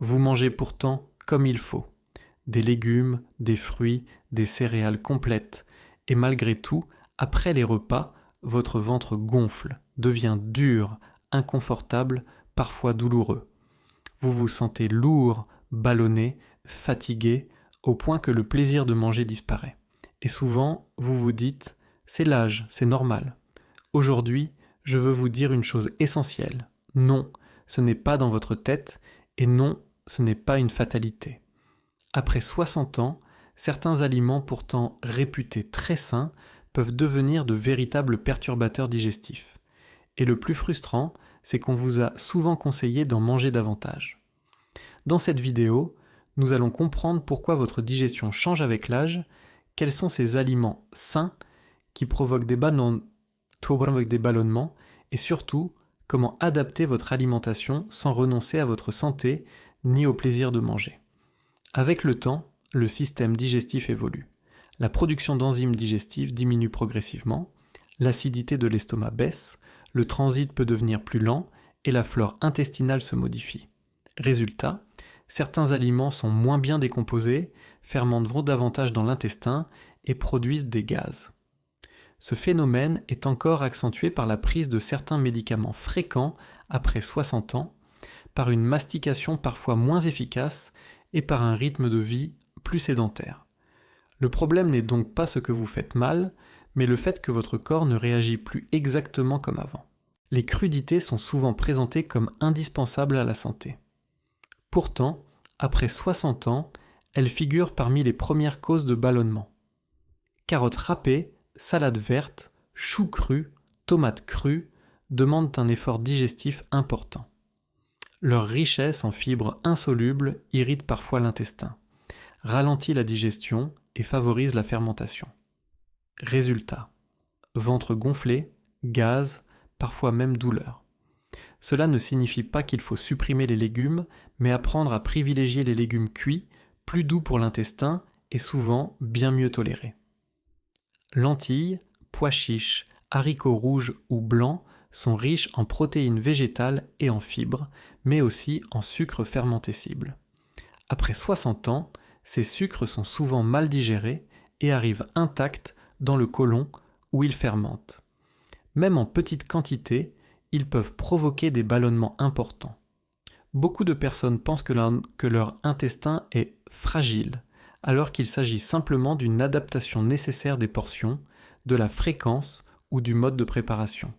Vous mangez pourtant comme il faut. Des légumes, des fruits, des céréales complètes, et malgré tout, après les repas, votre ventre gonfle, devient dur, inconfortable, parfois douloureux. Vous vous sentez lourd, ballonné, fatigué, au point que le plaisir de manger disparaît. Et souvent, vous vous dites « c'est l'âge, c'est normal ». Aujourd'hui, je veux vous dire une chose essentielle. Non, ce n'est pas dans votre tête, et non, ce n'est pas une fatalité. Après 60 ans, certains aliments pourtant réputés très sains peuvent devenir de véritables perturbateurs digestifs. Et le plus frustrant, c'est qu'on vous a souvent conseillé d'en manger davantage. Dans cette vidéo, nous allons comprendre pourquoi votre digestion change avec l'âge, quels sont ces aliments sains qui provoquent des ballonnements et surtout comment adapter votre alimentation sans renoncer à votre santé ni au plaisir de manger. Avec le temps, le système digestif évolue. La production d'enzymes digestives diminue progressivement, l'acidité de l'estomac baisse, le transit peut devenir plus lent et la flore intestinale se modifie. Résultat, certains aliments sont moins bien décomposés, fermentent davantage dans l'intestin et produisent des gaz. Ce phénomène est encore accentué par la prise de certains médicaments fréquents après 60 ans, par une mastication parfois moins efficace et par un rythme de vie plus sédentaire. Le problème n'est donc pas ce que vous faites mal, mais le fait que votre corps ne réagit plus exactement comme avant. Les crudités sont souvent présentées comme indispensables à la santé. Pourtant, après 60 ans, elles figurent parmi les premières causes de ballonnement. Carottes râpées, salades vertes, choux crus, tomates crues demandent un effort digestif important. Leur richesse en fibres insolubles irrite parfois l'intestin, ralentit la digestion et favorise la fermentation. Résultat, ventre gonflé, gaz, parfois même douleur. Cela ne signifie pas qu'il faut supprimer les légumes, mais apprendre à privilégier les légumes cuits, plus doux pour l'intestin et souvent bien mieux tolérés. Lentilles, pois chiches, haricots rouges ou blancs sont riches en protéines végétales et en fibres, mais aussi en sucres fermentescibles. Après 60 ans, ces sucres sont souvent mal digérés et arrivent intacts dans le côlon où ils fermentent. Même en petite quantité, ils peuvent provoquer des ballonnements importants. Beaucoup de personnes pensent que leur intestin est fragile, alors qu'il s'agit simplement d'une adaptation nécessaire des portions, de la fréquence ou du mode de préparation.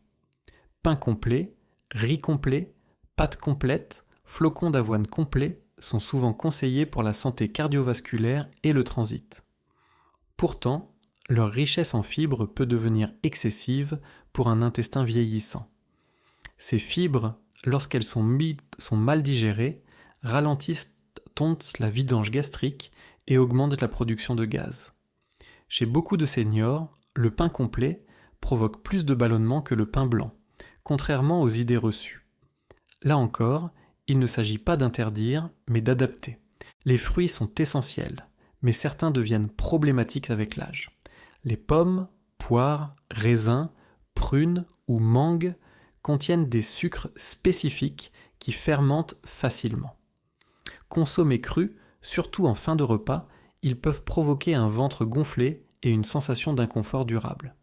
Pain complet, riz complet, pâtes complètes, flocons d'avoine complets sont souvent conseillés pour la santé cardiovasculaire et le transit. Pourtant, leur richesse en fibres peut devenir excessive pour un intestin vieillissant. Ces fibres, lorsqu'elles sont mal digérées, ralentissent la vidange gastrique et augmentent la production de gaz. Chez beaucoup de seniors, le pain complet provoque plus de ballonnements que le pain blanc, contrairement aux idées reçues. Là encore, il ne s'agit pas d'interdire, mais d'adapter. Les fruits sont essentiels, mais certains deviennent problématiques avec l'âge. Les pommes, poires, raisins, prunes ou mangues contiennent des sucres spécifiques qui fermentent facilement. Consommés crus, surtout en fin de repas, ils peuvent provoquer un ventre gonflé et une sensation d'inconfort durable.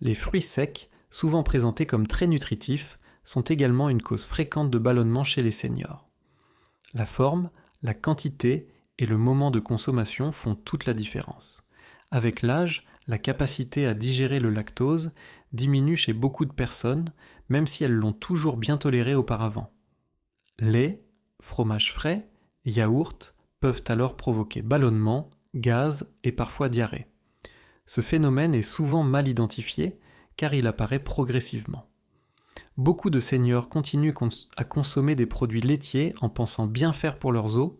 Les fruits secs, souvent présentés comme très nutritifs, sont également une cause fréquente de ballonnement chez les seniors. La forme, la quantité et le moment de consommation font toute la différence. Avec l'âge, la capacité à digérer le lactose diminue chez beaucoup de personnes, même si elles l'ont toujours bien toléré auparavant. Lait, fromage frais, yaourt peuvent alors provoquer ballonnement, gaz et parfois diarrhée. Ce phénomène est souvent mal identifié car il apparaît progressivement. Beaucoup de seniors continuent à consommer des produits laitiers en pensant bien faire pour leurs os,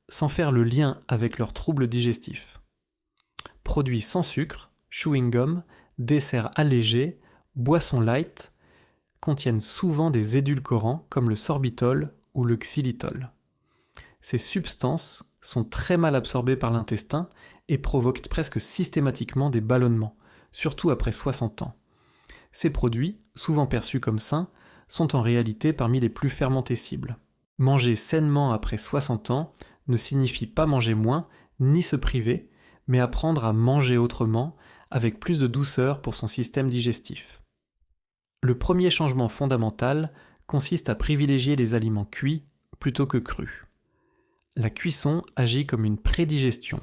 sans faire le lien avec leurs troubles digestifs. Produits sans sucre, chewing-gum, desserts allégés, boissons light contiennent souvent des édulcorants comme le sorbitol ou le xylitol. Ces substances sont très mal absorbées par l'intestin et provoquent presque systématiquement des ballonnements, surtout après 60 ans. Ces produits, souvent perçus comme sains, sont en réalité parmi les plus fermentescibles. Manger sainement après 60 ans ne signifie pas manger moins, ni se priver, mais apprendre à manger autrement, avec plus de douceur pour son système digestif. Le premier changement fondamental consiste à privilégier les aliments cuits plutôt que crus. La cuisson agit comme une prédigestion.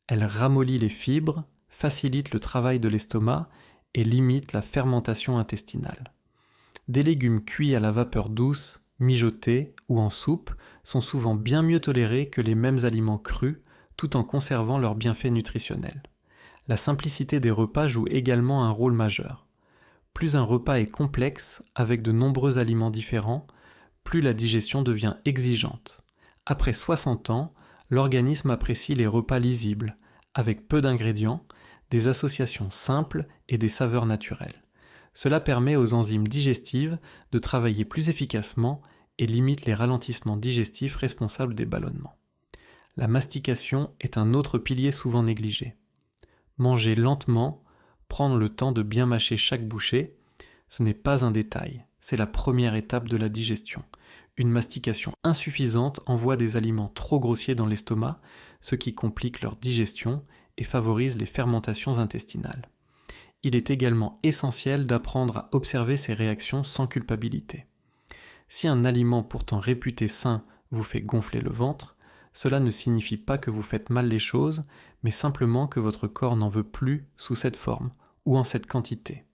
Elle ramollit les fibres, facilite le travail de l'estomac et limite la fermentation intestinale. Des légumes cuits à la vapeur douce, mijotés ou en soupe sont souvent bien mieux tolérés que les mêmes aliments crus, tout en conservant leurs bienfaits nutritionnels. La simplicité des repas joue également un rôle majeur. Plus un repas est complexe, avec de nombreux aliments différents, plus la digestion devient exigeante. Après 60 ans, l'organisme apprécie les repas lisibles, avec peu d'ingrédients, des associations simples et des saveurs naturelles. Cela permet aux enzymes digestives de travailler plus efficacement et limite les ralentissements digestifs responsables des ballonnements. La mastication est un autre pilier souvent négligé. Manger lentement, prendre le temps de bien mâcher chaque bouchée, ce n'est pas un détail, c'est la première étape de la digestion. Une mastication insuffisante envoie des aliments trop grossiers dans l'estomac, ce qui complique leur digestion et favorise les fermentations intestinales. Il est également essentiel d'apprendre à observer ces réactions sans culpabilité. Si un aliment pourtant réputé sain vous fait gonfler le ventre, cela ne signifie pas que vous faites mal les choses, mais simplement que votre corps n'en veut plus sous cette forme ou en cette quantité.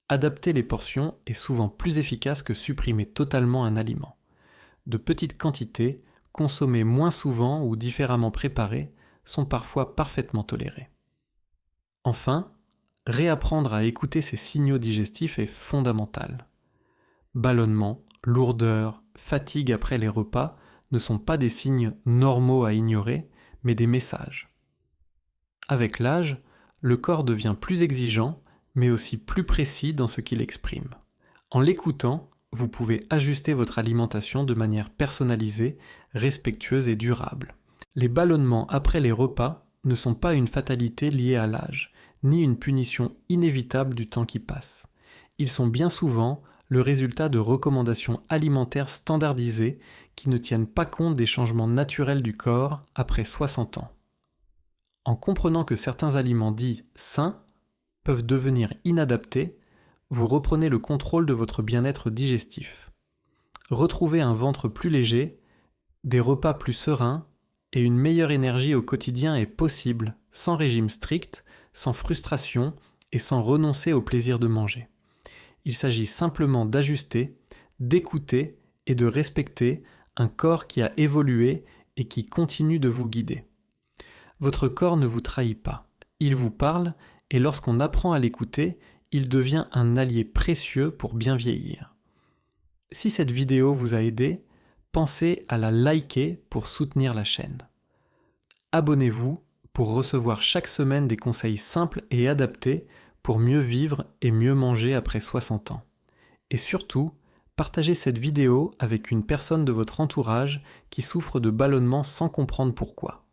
Adapter les portions est souvent plus efficace que supprimer totalement un aliment. De petites quantités, consommées moins souvent ou différemment préparées, sont parfois parfaitement tolérées. Enfin, réapprendre à écouter ces signaux digestifs est fondamental. Ballonnement, lourdeur, fatigue après les repas ne sont pas des signes normaux à ignorer, mais des messages. Avec l'âge, le corps devient plus exigeant, mais aussi plus précis dans ce qu'il exprime. En l'écoutant, vous pouvez ajuster votre alimentation de manière personnalisée, respectueuse et durable. Les ballonnements après les repas ne sont pas une fatalité liée à l'âge, ni une punition inévitable du temps qui passe. Ils sont bien souvent le résultat de recommandations alimentaires standardisées qui ne tiennent pas compte des changements naturels du corps après 60 ans. En comprenant que certains aliments dits sains peuvent devenir inadaptés, vous reprenez le contrôle de votre bien-être digestif. Retrouvez un ventre plus léger, des repas plus sereins et une meilleure énergie au quotidien est possible, sans régime strict, sans frustration et sans renoncer au plaisir de manger. Il s'agit simplement d'ajuster, d'écouter et de respecter un corps qui a évolué et qui continue de vous guider. Votre corps ne vous trahit pas, il vous parle et lorsqu'on apprend à l'écouter, il devient un allié précieux pour bien vieillir. Si cette vidéo vous a aidé, pensez à la liker pour soutenir la chaîne. Abonnez-vous pour recevoir chaque semaine des conseils simples et adaptés pour mieux vivre et mieux manger après 60 ans. Et surtout, partagez cette vidéo avec une personne de votre entourage qui souffre de ballonnement sans comprendre pourquoi.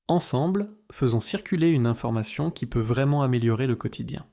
Ensemble, faisons circuler une information qui peut vraiment améliorer le quotidien.